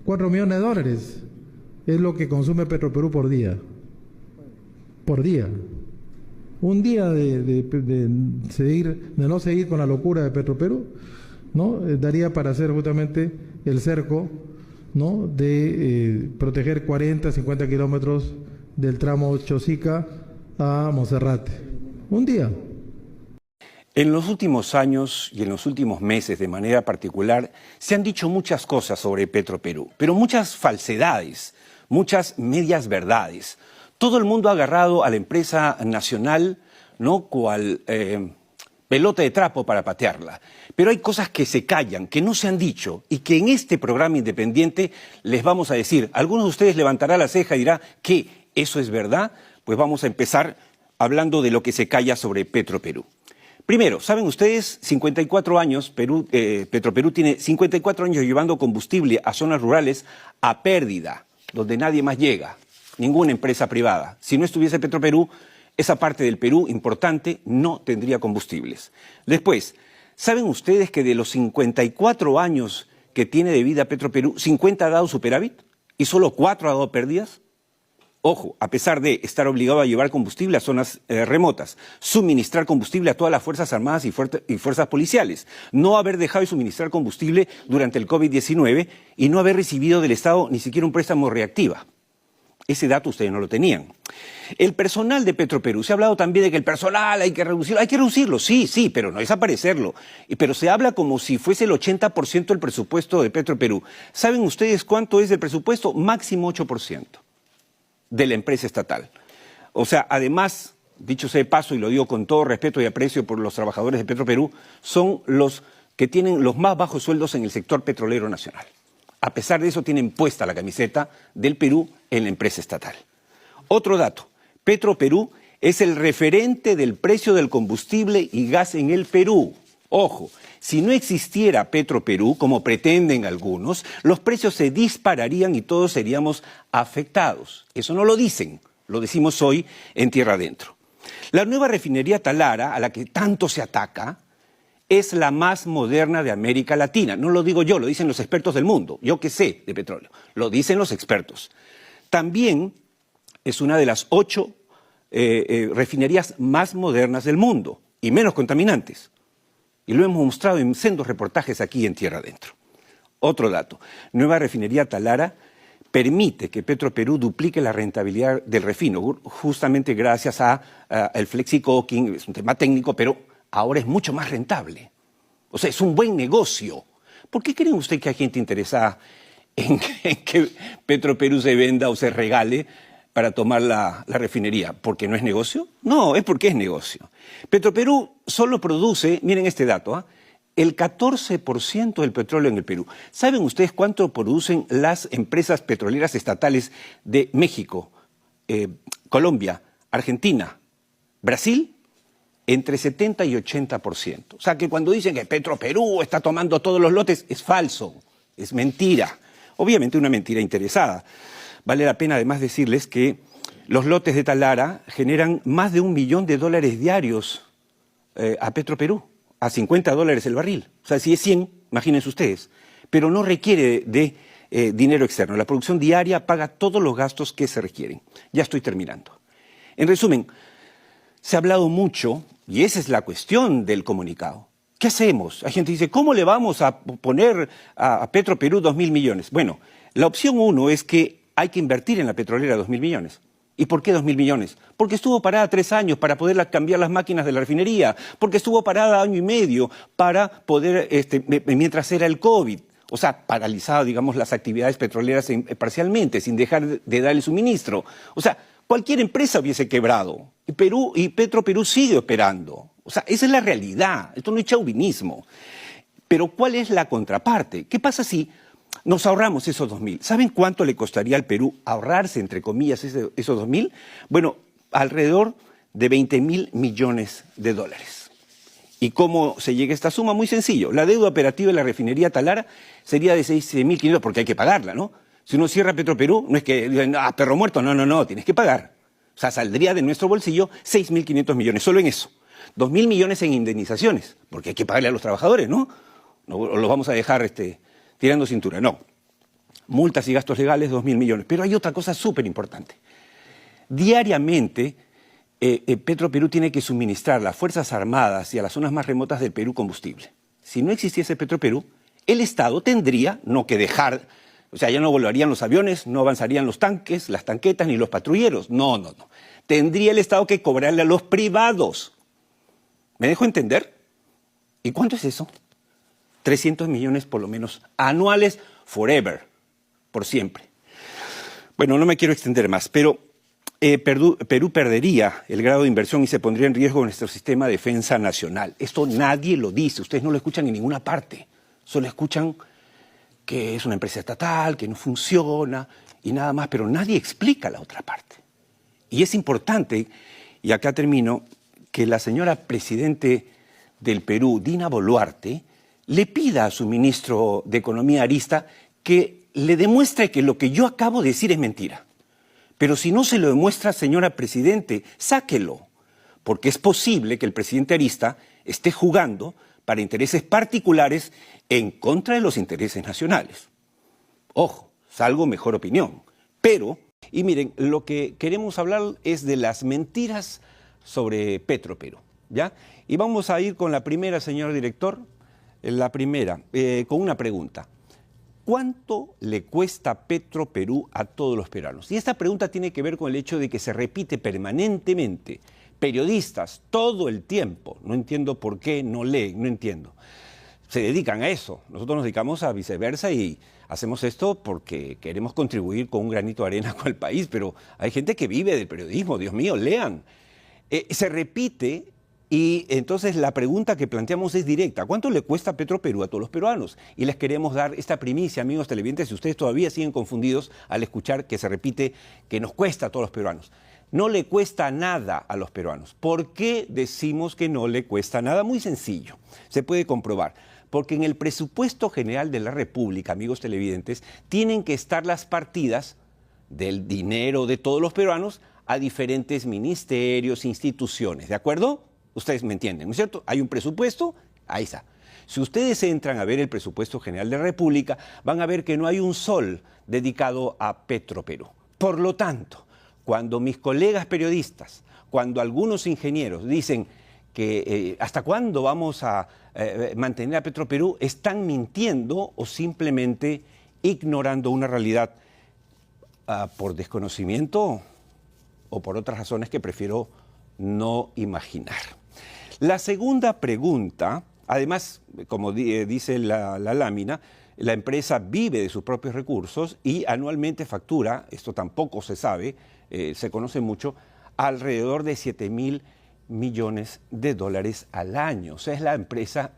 4 millones de dólares es lo que consume Petroperú por día. Por día. Un día de no seguir con la locura de Petroperú, ¿no? Daría para hacer justamente el cerco, ¿no? De proteger 40, 50 kilómetros del tramo Chosica a Monserrate. Un día. En los últimos años y en los últimos meses de manera particular se han dicho muchas cosas sobre Petroperú, pero muchas falsedades, muchas medias verdades. Todo el mundo ha agarrado a la empresa nacional, ¿no?, cual pelota de trapo para patearla. Pero hay cosas que se callan, que no se han dicho y que en este programa independiente les vamos a decir. Algunos de ustedes levantará la ceja y dirá que eso es verdad. Pues vamos a empezar hablando de lo que se calla sobre Petroperú. Primero, ¿saben ustedes? 54 años, Petroperú tiene 54 años llevando combustible a zonas rurales a pérdida, donde nadie más llega, ninguna empresa privada. Si no estuviese Petroperú, esa parte del Perú importante no tendría combustibles. Después, ¿saben ustedes que de los 54 años que tiene de vida Petroperú, 50 ha dado superávit y solo 4 ha dado pérdidas? Ojo, a pesar de estar obligado a llevar combustible a zonas remotas, suministrar combustible a todas las Fuerzas Armadas y fuerzas policiales, no haber dejado de suministrar combustible durante el COVID-19 y no haber recibido del Estado ni siquiera un préstamo reactiva. Ese dato ustedes no lo tenían. El personal de Petroperú, se ha hablado también de que el personal hay que reducirlo, sí, pero no desaparecerlo. Pero se habla como si fuese el 80% del presupuesto de Petroperú. ¿Saben ustedes cuánto es el presupuesto? Máximo 8%. De la empresa estatal. O sea, además, dicho sea de paso, y lo digo con todo respeto y aprecio por los trabajadores de Petroperú, son los que tienen los más bajos sueldos en el sector petrolero nacional. A pesar de eso, tienen puesta la camiseta del Perú en la empresa estatal. Otro dato, Petroperú es el referente del precio del combustible y gas en el Perú. Ojo, si no existiera Petroperú, como pretenden algunos, los precios se dispararían y todos seríamos afectados. Eso no lo dicen, lo decimos hoy en Tierra Adentro. La nueva refinería Talara, a la que tanto se ataca, es la más moderna de América Latina. No lo digo yo, lo dicen los expertos del mundo. Yo que sé de petróleo, lo dicen los expertos. También es una de las 8 refinerías más modernas del mundo y menos contaminantes. Y lo hemos mostrado en sendos reportajes aquí en Tierra Adentro. Otro dato, nueva refinería Talara permite que Petroperú duplique la rentabilidad del refino, justamente gracias al flexi-coking, es un tema técnico, pero ahora es mucho más rentable. O sea, es un buen negocio. ¿Por qué creen ustedes que hay gente interesada en que Petroperú se venda o se regale para tomar la refinería? ¿Porque no es negocio? No, es porque es negocio. Petroperú solo produce, miren este dato, el 14% del petróleo en el Perú. ¿Saben ustedes cuánto producen las empresas petroleras estatales de México, Colombia, Argentina, Brasil? Entre 70 y 80%. O sea que cuando dicen que Petroperú está tomando todos los lotes, es falso, es mentira. Obviamente una mentira interesada. Vale la pena además decirles que los lotes de Talara generan más de $1 millón diarios a Petroperú, a $50 el barril. O sea, si es 100, imagínense ustedes. Pero no requiere de dinero externo. La producción diaria paga todos los gastos que se requieren. Ya estoy terminando. En resumen, se ha hablado mucho, y esa es la cuestión del comunicado. ¿Qué hacemos? Hay gente que dice, ¿cómo le vamos a poner a Petroperú 2.000 millones? Bueno, la opción 1 es que hay que invertir en la petrolera 2.000 millones. ¿Y por qué 2.000 millones? Porque estuvo parada 3 años para poder cambiar las máquinas de la refinería, porque estuvo parada 1 año y medio para poder, mientras era el COVID. O sea, paralizado, digamos, las actividades petroleras parcialmente, sin dejar de dar el suministro. O sea, cualquier empresa hubiese quebrado. Y Petroperú sigue operando. O sea, esa es la realidad. Esto no es chauvinismo. Pero ¿cuál es la contraparte? ¿Qué pasa si nos ahorramos esos 2.000? ¿Saben cuánto le costaría al Perú ahorrarse, entre comillas, esos 2.000? Bueno, alrededor de $20.000 millones. ¿Y cómo se llega a esta suma? Muy sencillo. La deuda operativa de la refinería Talara sería de 6.500 porque hay que pagarla, ¿no? Si uno cierra Petroperú, no es que digan, perro muerto, no, tienes que pagar. O sea, saldría de nuestro bolsillo 6.500 millones, solo en eso. 2.000 millones en indemnizaciones, porque hay que pagarle a los trabajadores, ¿no? No los vamos a dejar tirando cintura, no. multas y gastos legales 2.000 millones. Pero hay otra cosa súper importante. Diariamente, Petroperú tiene que suministrar a las Fuerzas Armadas y a las zonas más remotas del Perú combustible. Si no existiese Petroperú, el Estado tendría no que dejar, o sea, ya no volarían los aviones, no avanzarían los tanques, las tanquetas ni los patrulleros. No. Tendría el Estado que cobrarle a los privados. ¿Me dejo entender? ¿Y cuánto es eso? 300 millones por lo menos anuales, forever, por siempre. Bueno, no me quiero extender más, pero Perú perdería el grado de inversión y se pondría en riesgo nuestro sistema de defensa nacional. Esto nadie lo dice, ustedes no lo escuchan en ninguna parte. Solo escuchan que es una empresa estatal, que no funciona y nada más, pero nadie explica la otra parte. Y es importante, y acá termino, que la señora presidente del Perú, Dina Boluarte, le pida a su ministro de Economía, Arista, que le demuestre que lo que yo acabo de decir es mentira. Pero si no se lo demuestra, señora presidente, sáquelo, porque es posible que el presidente Arista esté jugando para intereses particulares en contra de los intereses nacionales. Ojo, salvo mejor opinión. Pero, y miren, lo que queremos hablar es de las mentiras sobre Petroperú, ¿ya? Y vamos a ir con la primera, señor director, la primera, con una pregunta. ¿Cuánto le cuesta Petroperú a todos los peruanos? Y esta pregunta tiene que ver con el hecho de que se repite permanentemente. Periodistas, todo el tiempo, no entiendo por qué no leen, no entiendo. Se dedican a eso. Nosotros nos dedicamos a viceversa y hacemos esto porque queremos contribuir con un granito de arena con el país, pero hay gente que vive del periodismo, Dios mío, lean. Se repite. Y entonces la pregunta que planteamos es directa. ¿Cuánto le cuesta Petroperú a todos los peruanos? Y les queremos dar esta primicia, amigos televidentes, si ustedes todavía siguen confundidos al escuchar que se repite que nos cuesta a todos los peruanos. No le cuesta nada a los peruanos. ¿Por qué decimos que no le cuesta nada? Muy sencillo, se puede comprobar. Porque en el presupuesto general de la República, amigos televidentes, tienen que estar las partidas del dinero de todos los peruanos a diferentes ministerios, instituciones, ¿de acuerdo? Ustedes me entienden, ¿no es cierto? Hay un presupuesto, ahí está. Si ustedes entran a ver el presupuesto general de la República, van a ver que no hay un sol dedicado a Petroperú. Por lo tanto, cuando mis colegas periodistas, cuando algunos ingenieros dicen que hasta cuándo vamos a mantener a Petroperú, están mintiendo o simplemente ignorando una realidad por desconocimiento o por otras razones que prefiero no imaginar. La segunda pregunta, además, como dice la lámina, la empresa vive de sus propios recursos y anualmente factura, esto tampoco se sabe, se conoce mucho, alrededor de 7.000 millones de dólares al año. O sea, es la empresa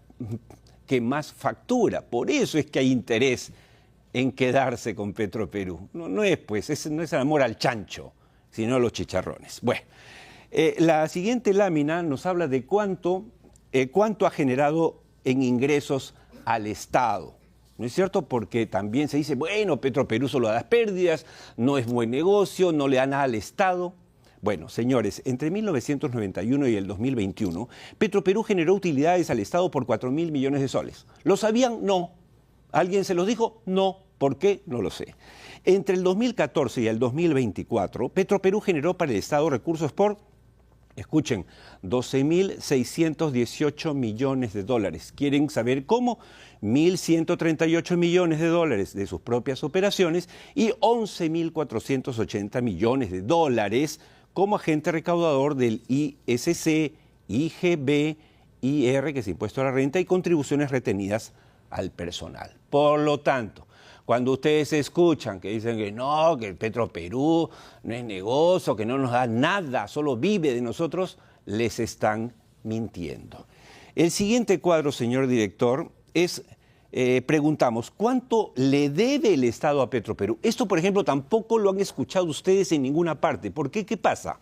que más factura. Por eso es que hay interés en quedarse con Petroperú. No es, pues, no es el amor al chancho, sino a los chicharrones. Bueno. La siguiente lámina nos habla de cuánto ha generado en ingresos al Estado. ¿No es cierto? Porque también se dice, bueno, Petroperú solo da pérdidas, no es buen negocio, no le da nada al Estado. Bueno, señores, entre 1991 y el 2021, Petroperú generó utilidades al Estado por 4.000 millones de soles. ¿Lo sabían? No. ¿Alguien se los dijo? No. ¿Por qué? No lo sé. Entre el 2014 y el 2024, Petroperú generó para el Estado recursos por, escuchen, 12.618 millones de dólares. ¿Quieren saber cómo? 1.138 millones de dólares de sus propias operaciones y 11.480 millones de dólares como agente recaudador del ISC, IGB, IR, que es Impuesto a la Renta, y contribuciones retenidas al personal. Por lo tanto, cuando ustedes escuchan que dicen que no, que el Petroperú no es negocio, que no nos da nada, solo vive de nosotros, les están mintiendo. El siguiente cuadro, señor director, es, preguntamos, ¿cuánto le debe el Estado a Petroperú? Esto, por ejemplo, tampoco lo han escuchado ustedes en ninguna parte. ¿Por qué? ¿Qué pasa?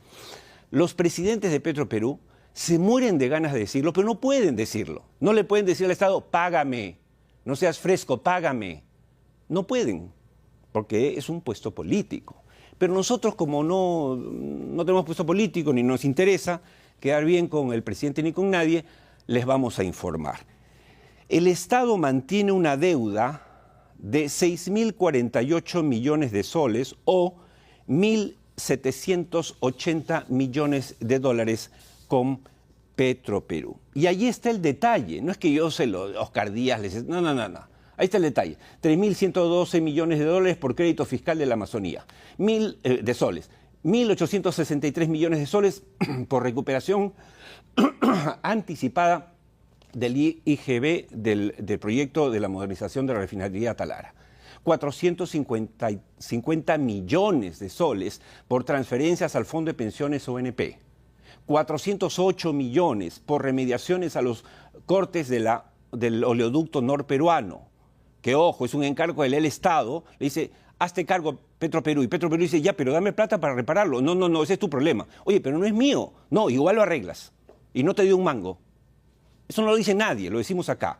Los presidentes de Petroperú se mueren de ganas de decirlo, pero no pueden decirlo. No le pueden decir al Estado, págame, no seas fresco, págame. No pueden, porque es un puesto político. Pero nosotros, como no tenemos puesto político ni nos interesa quedar bien con el presidente ni con nadie, les vamos a informar. El Estado mantiene una deuda de 6.048 millones de soles o 1.780 millones de dólares con Petroperú. Y ahí está el detalle, no es que yo Oscar Díaz no. Ahí está el detalle, 3.112 millones de dólares por crédito fiscal de la Amazonía, de soles, 1.863 millones de soles por recuperación anticipada del IGB del proyecto de la modernización de la refinería Talara. 450 millones de soles por transferencias al Fondo de Pensiones ONP. 408 millones por remediaciones a los cortes del oleoducto norperuano, que ojo, es un encargo del Estado, le dice, hazte cargo Petroperú, y Petroperú dice, ya, pero dame plata para repararlo. No, ese es tu problema. Oye, pero no es mío. No, igual lo arreglas, y no te dio un mango. Eso no lo dice nadie, lo decimos acá.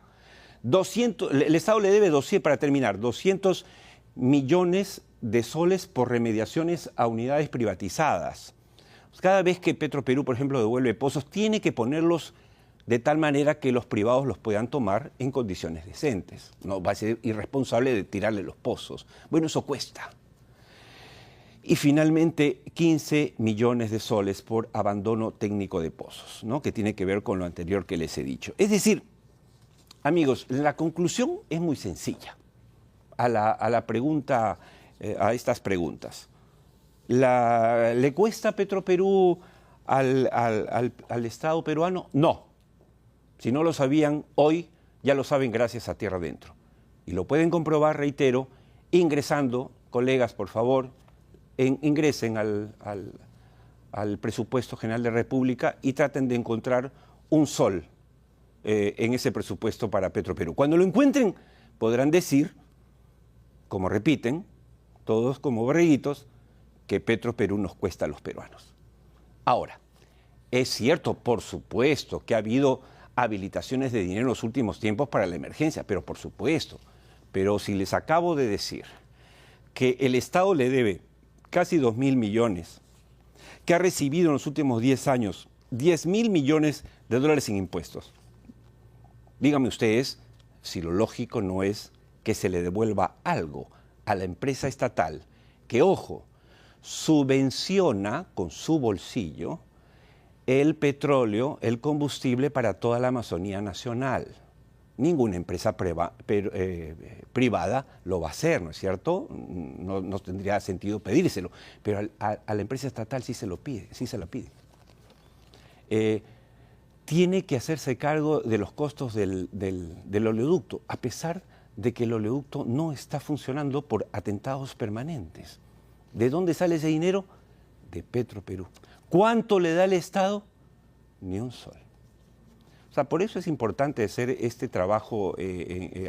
El Estado le debe, para terminar, 200 millones de soles por remediaciones a unidades privatizadas. Cada vez que Petroperú, por ejemplo, devuelve pozos, tiene que ponerlos de tal manera que los privados los puedan tomar en condiciones decentes. No va a ser irresponsable de tirarle los pozos. Bueno, eso cuesta. Y finalmente, 15 millones de soles por abandono técnico de pozos, ¿no? Que tiene que ver con lo anterior que les he dicho. Es decir, amigos, la conclusión es muy sencilla a la pregunta, a estas preguntas. ¿Le cuesta Petroperú al Estado peruano? No. Si no lo sabían, hoy ya lo saben gracias a Tierra Adentro. Y lo pueden comprobar, reitero, ingresando, colegas, por favor, ingresen al Presupuesto General de la República y traten de encontrar un sol en ese presupuesto para Petroperú. Cuando lo encuentren, podrán decir, como repiten, todos como borreguitos, que Petroperú nos cuesta a los peruanos. Ahora, es cierto, por supuesto, que ha habido habilitaciones de dinero en los últimos tiempos para la emergencia, pero por supuesto. Pero si les acabo de decir que el Estado le debe casi 2.000 millones, que ha recibido en los últimos 10 años 10.000 millones de dólares en impuestos, díganme ustedes si lo lógico no es que se le devuelva algo a la empresa estatal que, ojo, subvenciona con su bolsillo el petróleo, el combustible para toda la Amazonía nacional. Ninguna empresa privada lo va a hacer, ¿no es cierto? No tendría sentido pedírselo, pero a la empresa estatal sí se lo pide, sí se lo pide. Tiene que hacerse cargo de los costos del oleoducto, a pesar de que el oleoducto no está funcionando por atentados permanentes. ¿De dónde sale ese dinero? De Petroperú. ¿Cuánto le da el Estado? Ni un sol. O sea, por eso es importante hacer este trabajo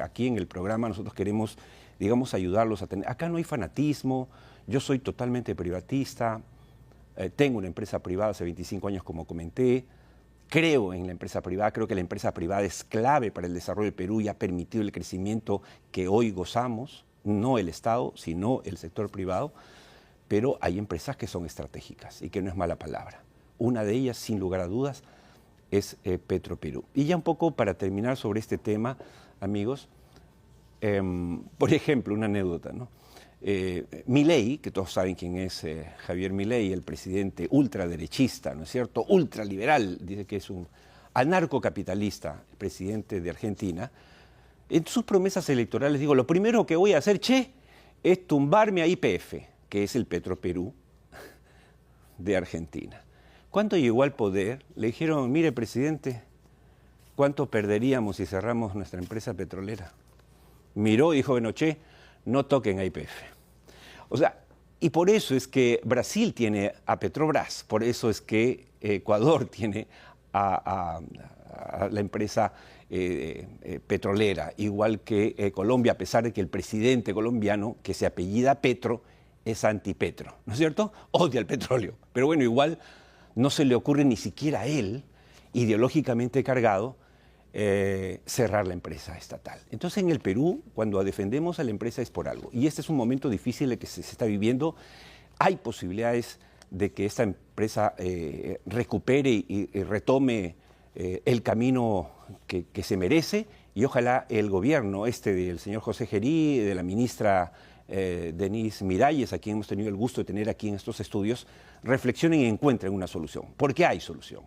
aquí en el programa. Nosotros queremos, digamos, ayudarlos a tener... Acá no hay fanatismo, yo soy totalmente privatista, tengo una empresa privada hace 25 años, como comenté, creo en la empresa privada, creo que la empresa privada es clave para el desarrollo del Perú y ha permitido el crecimiento que hoy gozamos, no el Estado, sino el sector privado. Pero hay empresas que son estratégicas y que no es mala palabra. Una de ellas, sin lugar a dudas, es Petroperú. Y ya un poco para terminar sobre este tema, amigos, por ejemplo, una anécdota, ¿no? Milei, que todos saben quién es Javier Milei, el presidente ultraderechista, ¿no es cierto? Ultraliberal, dice que es un anarcocapitalista, el presidente de Argentina. En sus promesas electorales, digo, lo primero que voy a hacer, es tumbarme a YPF, que es el Petroperú de Argentina. Cuando llegó al poder, le dijeron, mire, presidente, ¿cuánto perderíamos si cerramos nuestra empresa petrolera? Miró y dijo, bueno, no toquen a YPF. O sea, y por eso es que Brasil tiene a Petrobras, por eso es que Ecuador tiene a la empresa petrolera, igual que Colombia, a pesar de que el presidente colombiano, que se apellida Petro, es antipetro, ¿no es cierto? Odia el petróleo. Pero bueno, igual no se le ocurre ni siquiera a él, ideológicamente cargado, cerrar la empresa estatal. Entonces en el Perú, cuando defendemos a la empresa es por algo. Y este es un momento difícil de que se está viviendo. Hay posibilidades de que esta empresa recupere y retome el camino que se merece y ojalá el gobierno del señor José Gerí, de la ministra Denise Miralles, a quien hemos tenido el gusto de tener aquí en estos estudios, reflexionen y encuentren una solución, porque hay solución.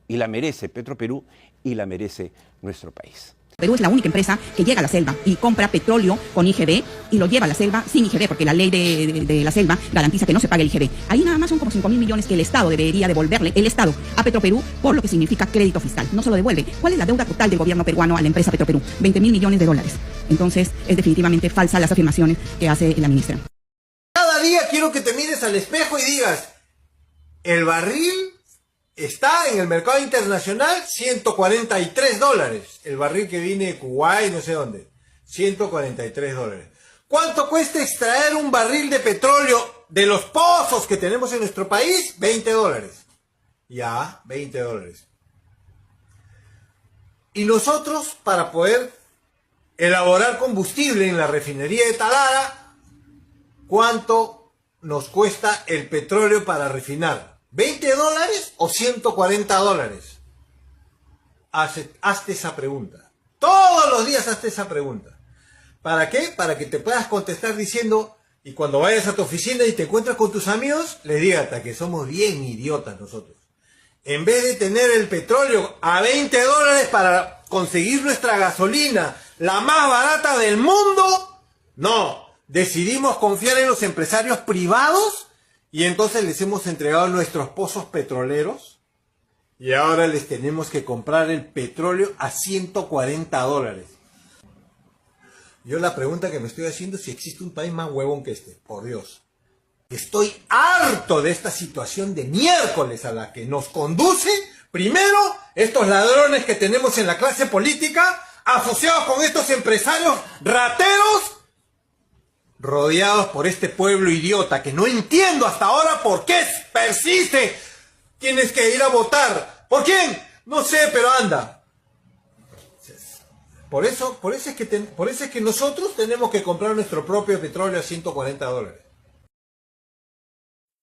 Y la merece Petroperú y la merece nuestro país. Perú es la única empresa que llega a la selva y compra petróleo con IGB y lo lleva a la selva sin IGB, porque la ley de la selva garantiza que no se pague el IGB. Ahí nada más son como 5.000 millones que el Estado debería devolverle, el Estado, a Petroperú, por lo que significa crédito fiscal. No se lo devuelve. ¿Cuál es la deuda total del gobierno peruano a la empresa Petroperú? 20.000 millones de dólares. Entonces, es definitivamente falsa las afirmaciones que hace la ministra. Cada día quiero que te mires al espejo y digas, el barril está en el mercado internacional $143. El barril que viene de Kuwait, no sé dónde. $143. ¿Cuánto cuesta extraer un barril de petróleo de los pozos que tenemos en nuestro país? $20. Ya, $20. Y nosotros, para poder elaborar combustible en la refinería de Talara, ¿cuánto nos cuesta el petróleo para refinar? ¿$20 o $140? Hazte esa pregunta. Todos los días hazte esa pregunta. ¿Para qué? Para que te puedas contestar diciendo, y cuando vayas a tu oficina y te encuentras con tus amigos, les digas que somos bien idiotas nosotros. En vez de tener el petróleo a $20 para conseguir nuestra gasolina, la más barata del mundo, no, decidimos confiar en los empresarios privados. Y entonces les hemos entregado nuestros pozos petroleros y ahora les tenemos que comprar el petróleo a $140. Yo la pregunta que me estoy haciendo es si existe un país más huevón que este, por Dios. Estoy harto de esta situación de miércoles a la que nos conduce, primero, estos ladrones que tenemos en la clase política, asociados con estos empresarios rateros, rodeados por este pueblo idiota que no entiendo hasta ahora por qué persiste. Tienes que ir a votar. ¿Por quién? No sé, pero anda. Por eso es que nosotros tenemos que comprar nuestro propio petróleo a $140.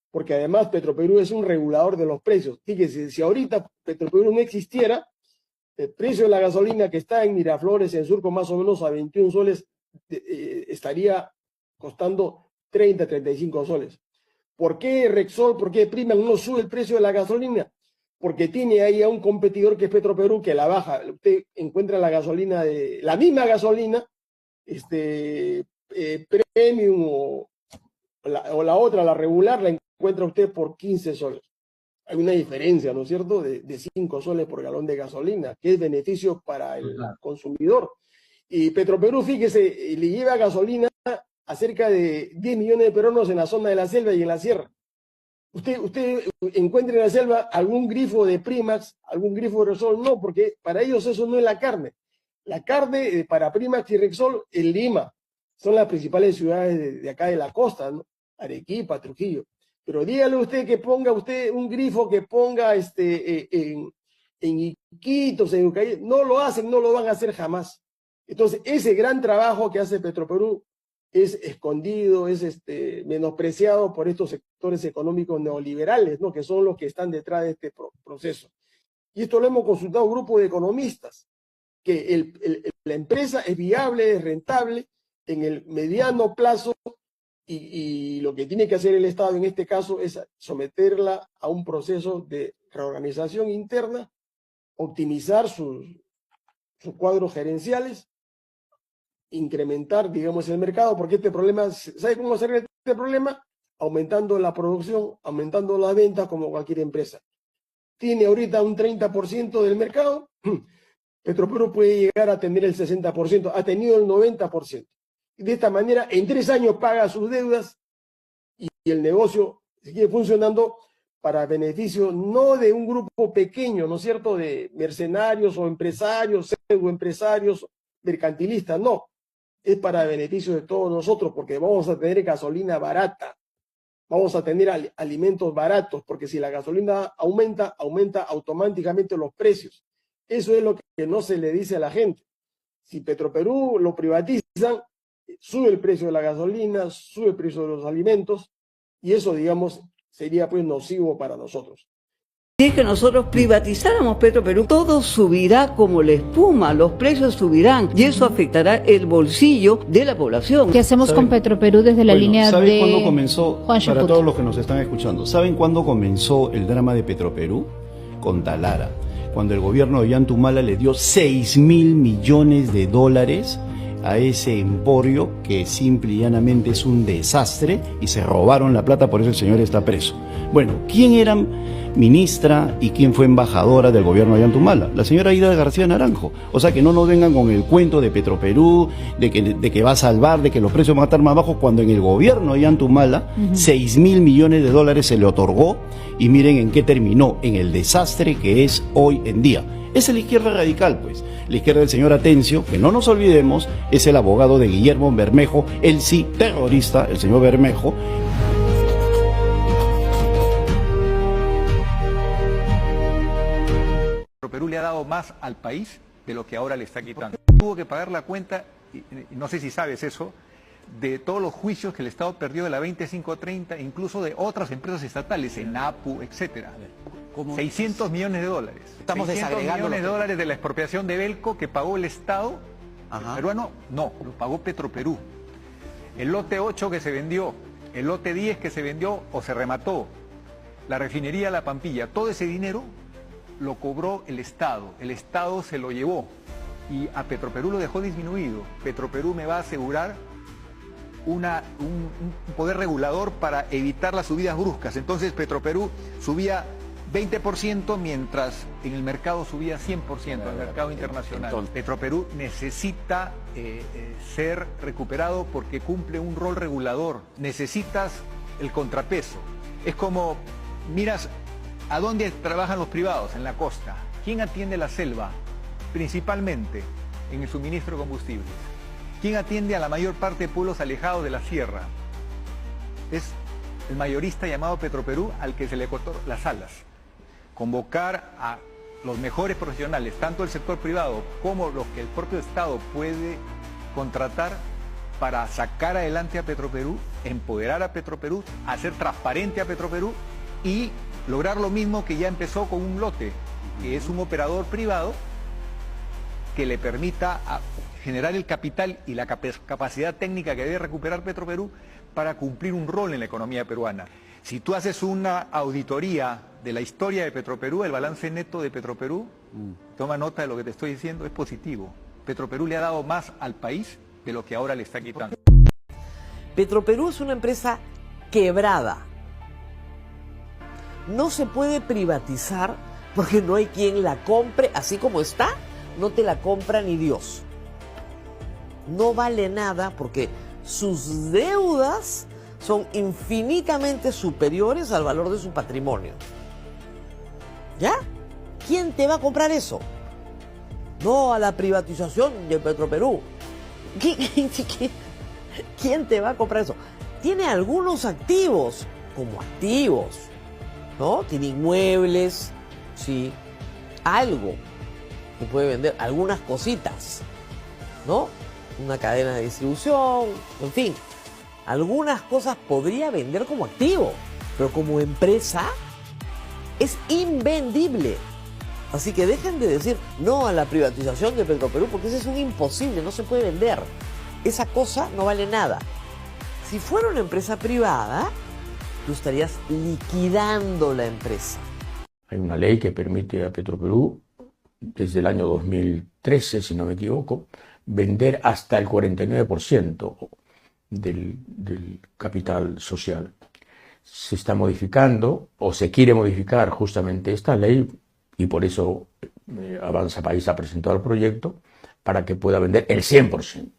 Porque además Petroperú es un regulador de los precios. Fíjese, si ahorita Petroperú no existiera, el precio de la gasolina que está en Miraflores, en Surco, más o menos a 21 soles, estaría costando 30, 35 soles. ¿Por qué Rexol, por qué Primax no sube el precio de la gasolina? Porque tiene ahí a un competidor que es Petroperú que la baja. Usted encuentra la gasolina, la misma gasolina, premium o la otra, la regular, la encuentra usted por 15 soles. Hay una diferencia, ¿no es cierto?, de 5 soles por galón de gasolina, que es beneficio para el consumidor. Y Petroperú, fíjese, le lleva gasolina a cerca de 10 millones de peruanos en la zona de la selva y en la sierra. Usted encuentra en la selva algún grifo de Primax, algún grifo de Rexol, no, porque para ellos eso no es la carne. La carne para Primax y Rexol es Lima, son las principales ciudades de acá de la costa, ¿no? Arequipa, Trujillo. Pero dígale usted que ponga usted un grifo que ponga en Iquitos, en Ucayali, no lo hacen, no lo van a hacer jamás. Entonces, ese gran trabajo que hace Petroperú es escondido, es menospreciado por estos sectores económicos neoliberales, ¿no?, que son los que están detrás de este proceso. Y esto lo hemos consultado a un grupo de economistas, que la empresa es viable, es rentable en el mediano plazo, y lo que tiene que hacer el Estado en este caso es someterla a un proceso de reorganización interna, optimizar sus cuadros gerenciales, incrementar, digamos, el mercado, porque este problema, ¿sabe cómo hacer este problema? Aumentando la producción, aumentando las ventas, como cualquier empresa. Tiene ahorita un 30% del mercado, Petroperú puede llegar a tener el 60%, ha tenido el 90%. De esta manera, en 3 años paga sus deudas y el negocio sigue funcionando para beneficio no de un grupo pequeño, ¿no es cierto?, de mercenarios o empresarios, pseudoempresarios, mercantilistas, no. Es para beneficio de todos nosotros, porque vamos a tener gasolina barata, vamos a tener alimentos baratos, porque si la gasolina aumenta, aumenta automáticamente los precios. Eso es lo que no se le dice a la gente. Si Petroperú lo privatizan, sube el precio de la gasolina, sube el precio de los alimentos, y eso, digamos, sería pues nocivo para nosotros. Si es que nosotros privatizáramos Petroperú, todo subirá como la espuma, los precios subirán y eso afectará el bolsillo de la población. ¿Qué hacemos con Petroperú desde la línea ¿saben de cuándo comenzó, Juan para Chaput? todos los que nos están escuchando, ¿saben cuándo comenzó el drama de Petroperú? Con Talara, cuando el gobierno de Ollantumala le dio 6.000 millones de dólares a ese emporio que simple y llanamente es un desastre y se robaron la plata, por eso el señor está preso. Bueno, ¿quién era ministra y quién fue embajadora del gobierno de Ollantumala? La señora Aída García Naranjo. O sea, que no nos vengan con el cuento de Petroperú, de que va a salvar, de que los precios van a estar más bajos, cuando en el gobierno de Ollantumala 6.000 millones de dólares se le otorgó y miren en qué terminó, en el desastre que es hoy en día. Esa es la izquierda radical, pues. La izquierda del señor Atencio, que no nos olvidemos, es el abogado de Guillermo Bermejo, él sí terrorista, el señor Bermejo. Perú le ha dado más al país de lo que ahora le está quitando. Tuvo que pagar la cuenta, y no sé si sabes eso, de todos los juicios que el Estado perdió de la 2530, incluso de otras empresas estatales, ENAPU, etcétera. 600 millones de dólares. Estamos 600 desagregando millones de dólares de la expropiación de Belco que pagó el Estado peruano, no, lo pagó Petroperú. El lote 8 que se vendió, el lote 10 que se vendió o se remató, la refinería La Pampilla, todo ese dinero lo cobró el Estado se lo llevó y a Petroperú lo dejó disminuido. Petroperú me va a asegurar un poder regulador para evitar las subidas bruscas. Entonces Petroperú subía 20% mientras en el mercado subía 100% en el mercado internacional. Entonces, Petroperú necesita ser recuperado porque cumple un rol regulador. Necesitas el contrapeso. Es como, miras, ¿a dónde trabajan los privados? En la costa. ¿Quién atiende la selva? Principalmente en el suministro de combustibles. ¿Quién atiende a la mayor parte de pueblos alejados de la sierra? Es el mayorista llamado Petroperú al que se le cortó las alas. Convocar a los mejores profesionales, tanto el sector privado como los que el propio Estado puede contratar para sacar adelante a Petroperú, empoderar a Petroperú, hacer transparente a Petroperú y lograr lo mismo que ya empezó con un lote, que es un operador privado que le permita generar el capital y la capacidad técnica que debe recuperar Petroperú para cumplir un rol en la economía peruana. Si tú haces una auditoría de la historia de Petroperú, el balance neto de Petroperú, toma nota de lo que te estoy diciendo, es positivo. Petroperú le ha dado más al país de lo que ahora le está quitando. Petroperú es una empresa quebrada. No se puede privatizar porque no hay quien la compre así como está, no te la compra ni Dios. No vale nada porque sus deudas son infinitamente superiores al valor de su patrimonio. ¿Ya? ¿Quién te va a comprar eso? No a la privatización de Petroperú. ¿Quién te va a comprar eso? Tiene algunos activos, como activos, ¿no? Tiene inmuebles, sí, algo que puede vender, algunas cositas, ¿no? Una cadena de distribución, en fin, algunas cosas podría vender como activo, pero como empresa es invendible. Así que dejen de decir no a la privatización de Petroperú, porque ese es un imposible, no se puede vender. Esa cosa no vale nada. Si fuera una empresa privada, tú estarías liquidando la empresa. Hay una ley que permite a Petroperú, desde el año 2013, si no me equivoco, vender hasta el 49% del capital social. Se está modificando, o se quiere modificar justamente esta ley, y por eso Avanza País ha presentado el proyecto, para que pueda vender el 100%.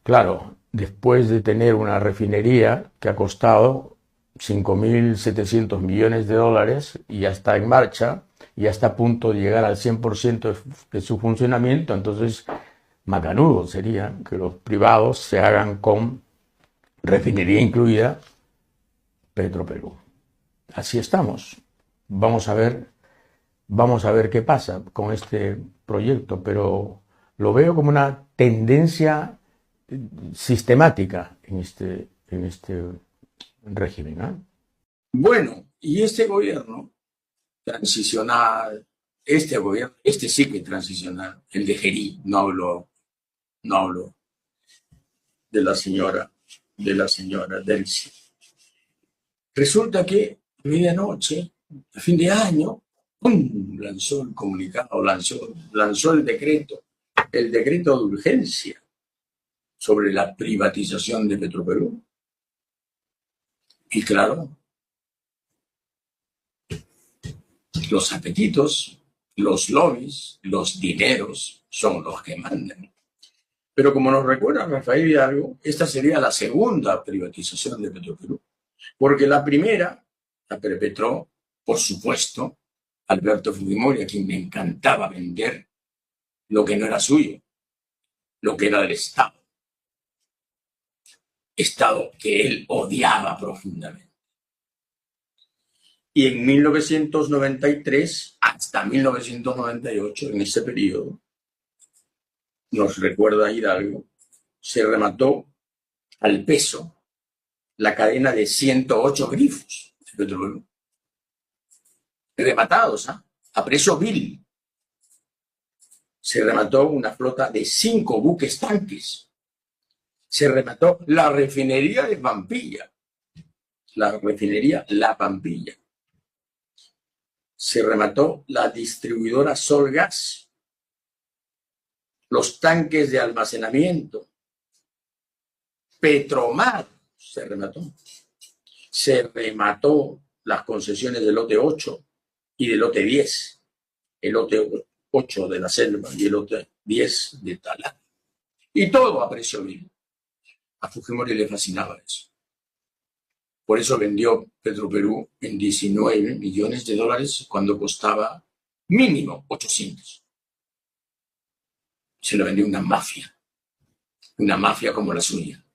Claro, después de tener una refinería que ha costado 5.700 millones de dólares y ya está en marcha, y ya está a punto de llegar al 100% de su funcionamiento, entonces macanudo sería que los privados se hagan con refinería incluida Petroperú. Así estamos. Vamos a ver qué pasa con este proyecto, pero lo veo como una tendencia sistemática en este régimen, ¿eh? Bueno, y este gobierno transicional, este gobierno, este sí que es transicional, el de Gerí, no hablo de la señora Delcy. Resulta que a medianoche, a fin de año, ¡pum!, lanzó el comunicado, lanzó el decreto de urgencia sobre la privatización de Petroperú. Y claro, los apetitos, los lobbies, los dineros son los que mandan. Pero como nos recuerda Rafael Hidalgo, esta sería la segunda privatización de Petroperú, porque la primera la perpetró, por supuesto, Alberto Fujimori, a quien le encantaba vender lo que no era suyo, lo que era del Estado. Estado que él odiaba profundamente. Y en 1993 hasta 1998, en ese periodo, nos recuerda Hidalgo, se remató al peso la cadena de 108 grifos de petróleo. Rematados, a precio vil. Se remató una flota de 5 buques tanques. Se remató la refinería de Pampilla. La refinería La Pampilla. Se remató la distribuidora Solgas. Los tanques de almacenamiento. Petromar se remató. Se remató las concesiones del lote 8 y del lote 10. El lote 8 de la Selva y el lote 10 de Tala. Y todo a precio vil. A Fujimori le fascinaba eso. Por eso vendió Petroperú en 19 millones de dólares cuando costaba mínimo 800. Se lo vendió una mafia como la suya.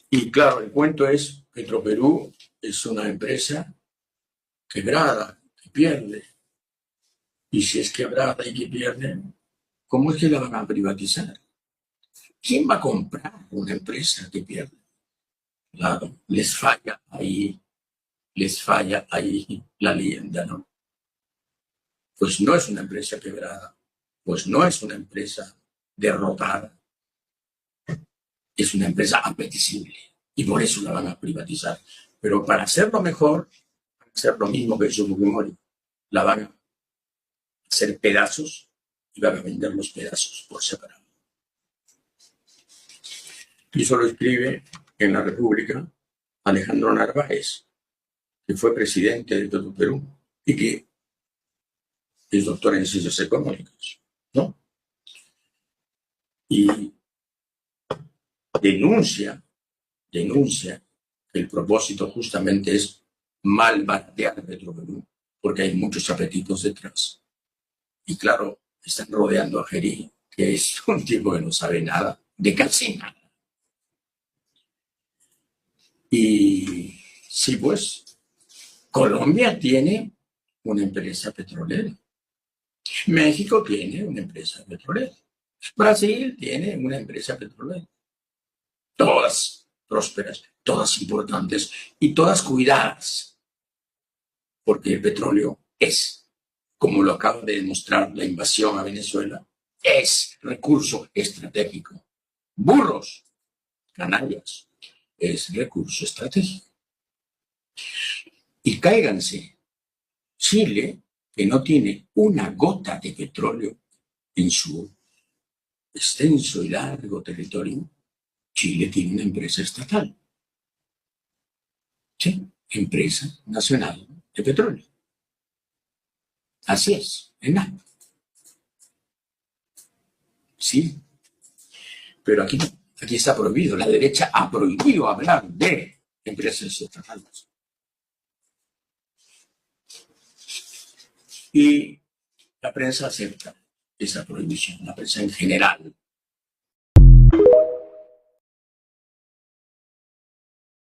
Y claro, el cuento es, Petroperú es una empresa quebrada, que pierde. Y si es quebrada y que pierde, ¿cómo es que la van a privatizar? ¿Quién va a comprar una empresa que pierde? Claro, les falla ahí la leyenda, ¿no? Pues no es una empresa quebrada, pues no es una empresa derrotada, es una empresa apetecible y por eso la van a privatizar. Pero para hacerlo mejor, para hacer lo mismo que hizo Fujimori, la van a hacer pedazos y van a vender los pedazos por separado. Y eso lo escribe en la República Alejandro Narváez, que fue presidente de Petroperú y que es doctor en ciencias económicas, ¿no? Y denuncia que el propósito justamente es malbaratear Petroperú, porque hay muchos apetitos detrás. Y claro, están rodeando a Gerí, que es un tipo que no sabe nada, de casi nada. Y sí, pues, Colombia tiene una empresa petrolera. México tiene una empresa petrolera. Brasil tiene una empresa petrolera. Todas prósperas, todas importantes y todas cuidadas. Porque el petróleo es, como lo acaba de demostrar la invasión a Venezuela, es recurso estratégico. Burros, canallas, es recurso estratégico. Y cáiganse, Chile, que no tiene una gota de petróleo en su extenso y largo territorio, Chile tiene una empresa estatal. Sí, empresa nacional de petróleo. Así es, ENAP. Sí, pero aquí no. Aquí está prohibido. La derecha ha prohibido hablar de empresas estatales. Y la prensa acepta esa prohibición, la prensa en general.